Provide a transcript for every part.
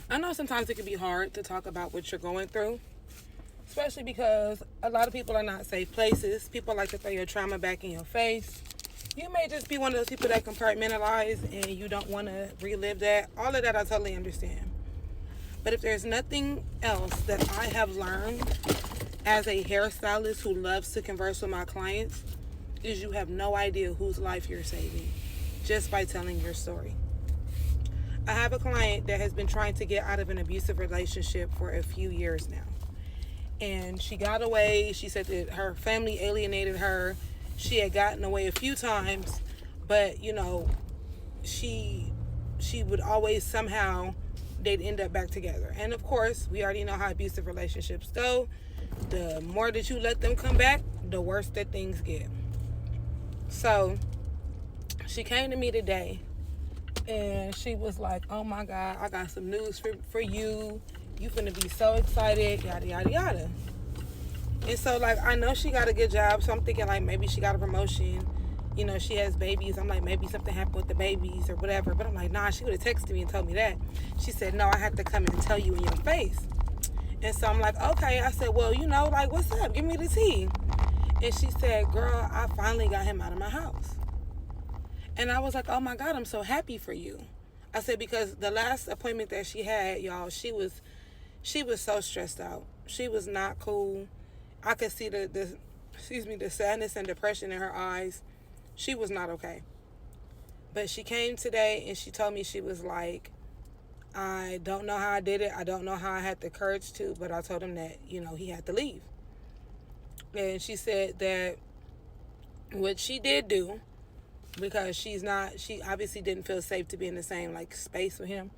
I know sometimes it can be hard to talk about what you're going through, especially because a lot of people are not safe places. People like to throw your trauma back in your face. You may just be one of those people that compartmentalize and you don't want to relive that. All of that I totally understand. But if there's nothing else that I have learned as a hairstylist who loves to converse with my clients, is you have no idea whose life you're saving just by telling your story. I have a client that has been trying to get out of an abusive relationship for a few years now. And she got away. She said that her family alienated her. She had gotten away a few times, but she would always somehow they'd end up back together. And of course, we already know how abusive relationships go. The more that you let them come back, the worse that things get. So she came to me today and she was like, oh my God, I got some news for you. You finna be so excited, yada, yada, yada. And so, like, I know she got a good job, so I'm thinking, like, maybe she got a promotion. She has babies. I'm like, maybe something happened with the babies or whatever. But I'm like, nah, she would have texted me and told me that. She said, no, I had to come and tell you in your face. And so I'm like, okay. I said, well, like, what's up? Give me the tea. And she said, girl, I finally got him out of my house. And I was like, oh, my God, I'm so happy for you. I said, because the last appointment that she had, y'all, she was so stressed out. She was not cool. I could see the sadness and depression in her eyes. She was not okay. But she came today and she told me, she was like, I don't know how I did it. I don't know how I had the courage to, but I told him that, he had to leave. And she said that what she did do, because she obviously didn't feel safe to be in the same space with him,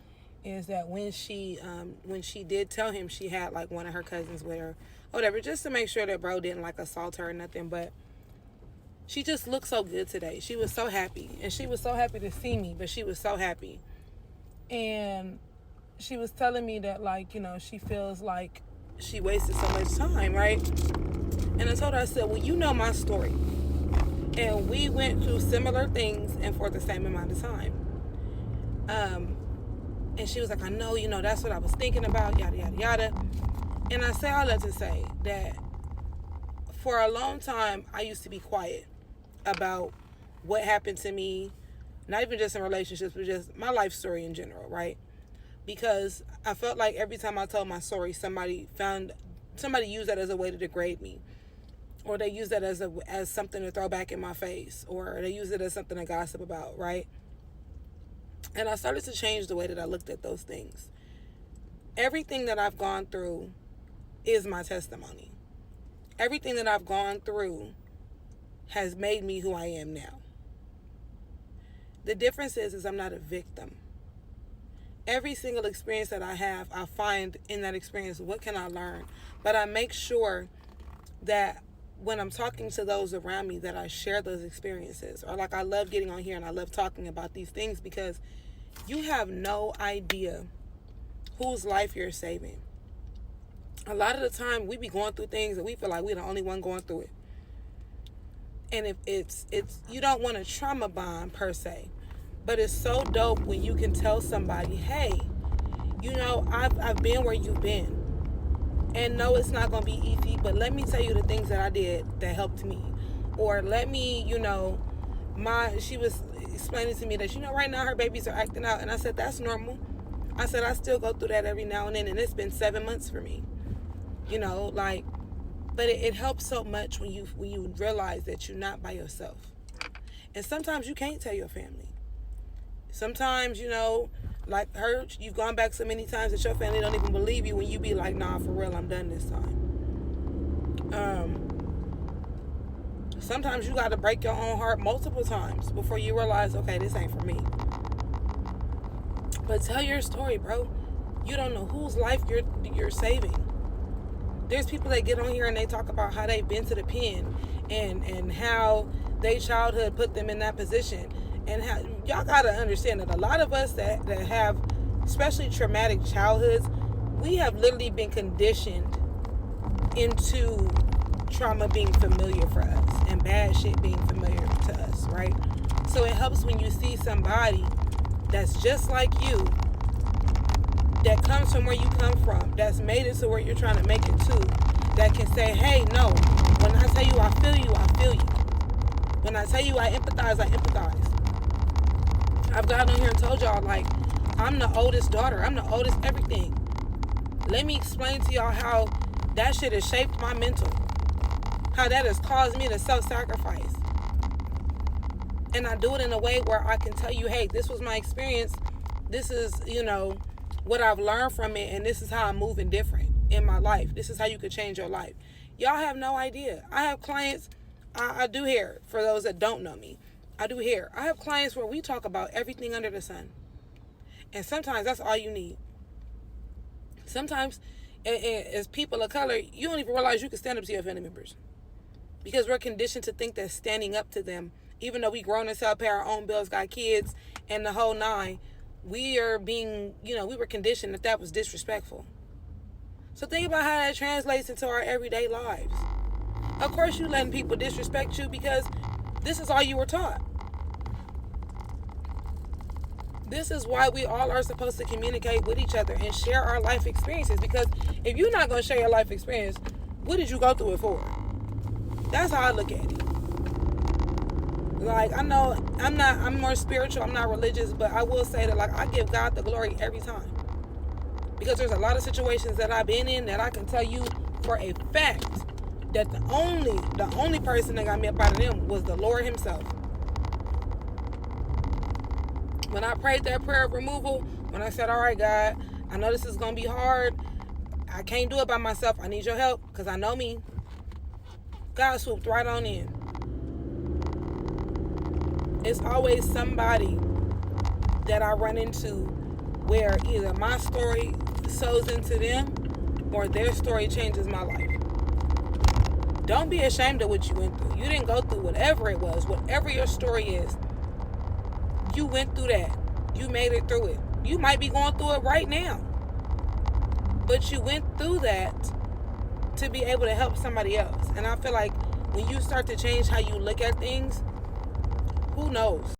is that when she did tell him she had one of her cousins with her, or whatever, just to make sure that bro didn't assault her or nothing, but she just looked so good today. She was so happy, and she was so happy to see me, but she was so happy. And she was telling me that she feels like she wasted so much time, right? And I told her, I said, well, you know my story. And we went through similar things and for the same amount of time. And she was like, I know, that's what I was thinking about, yada, yada, yada. And I say all that to say that for a long time, I used to be quiet about what happened to me, not even just in relationships, but just my life story in general, right? Because I felt like every time I told my story, somebody used that as a way to degrade me, or they used that as something to throw back in my face, or they used it as something to gossip about, right? And I started to change the way that I looked at those things. Everything that I've gone through is my testimony. Everything that I've gone through has made me who I am now. The difference is I'm not a victim. Every single experience that I have, I find in that experience, what can I learn? But I make sure that when I'm talking to those around me, that I share those experiences. Or I love getting on here and I love talking about these things, because you have no idea whose life you're saving. A lot of the time we be going through things and we feel like we're the only one going through it. And if it's you don't want to trauma bond per se, but it's so dope when you can tell somebody, hey, I've been where you've been. And no, it's not going to be easy, but let me tell you the things that I did that helped me. Or let me, she was explaining to me that, right now her babies are acting out. And I said, that's normal. I said, I still go through that every now and then, and it's been 7 months for me. But it helps so much when you realize that you're not by yourself. And sometimes you can't tell your family. Sometimes, like her, you've gone back so many times that your family don't even believe you when you be like, nah, for real, I'm done this time. Sometimes you got to break your own heart multiple times before you realize, okay, this ain't for me. But tell your story, bro. You don't know whose life you're saving. There's people that get on here and they talk about how they've been to the pen and how their childhood put them in that position. And how, y'all got to understand that a lot of us that have especially traumatic childhoods, we have literally been conditioned into trauma being familiar for us and bad shit being familiar to us, right? So it helps when you see somebody that's just like you that comes from where you come from, that's made it to where you're trying to make it to, that can say, hey, no, when I tell you I feel you, I feel you. When I tell you I empathize, I empathize. I've gotten on here and told y'all, like, I'm the oldest daughter. I'm the oldest everything. Let me explain to y'all how that shit has shaped my mental. How that has caused me to self-sacrifice. And I do it in a way where I can tell you, hey, this was my experience. This is, what I've learned from it. And this is how I'm moving different in my life. This is how you could change your life. Y'all have no idea. I have clients. I do hair. For those that don't know me, I do hair. I have clients where we talk about everything under the sun. And sometimes that's all you need. Sometimes, as people of color, you don't even realize you can stand up to your family members. Because we're conditioned to think that standing up to them, even though we grown as hell, pay our own bills, got kids, and the whole nine, we are being, we were conditioned that was disrespectful. So think about how that translates into our everyday lives. Of course you letting people disrespect you because this is all you were taught. This is why we all are supposed to communicate with each other and share our life experiences. Because if you're not going to share your life experience, what did you go through it for? That's how I look at it. Like, I know I'm more spiritual, I'm not religious, but I will say that, like, I give God the glory every time. Because there's a lot of situations that I've been in that I can tell you for a fact that the only person that got me up out of them was the Lord himself. When I prayed that prayer of removal, when I said, all right, God, I know this is going to be hard. I can't do it by myself. I need your help because I know me. God swooped right on in. It's always somebody that I run into where either my story sows into them or their story changes my life. Don't be ashamed of what you went through. You didn't go through whatever it was, whatever your story is. You went through that. You made it through it. You might be going through it right now. But you went through that to be able to help somebody else. And I feel like when you start to change how you look at things, who knows?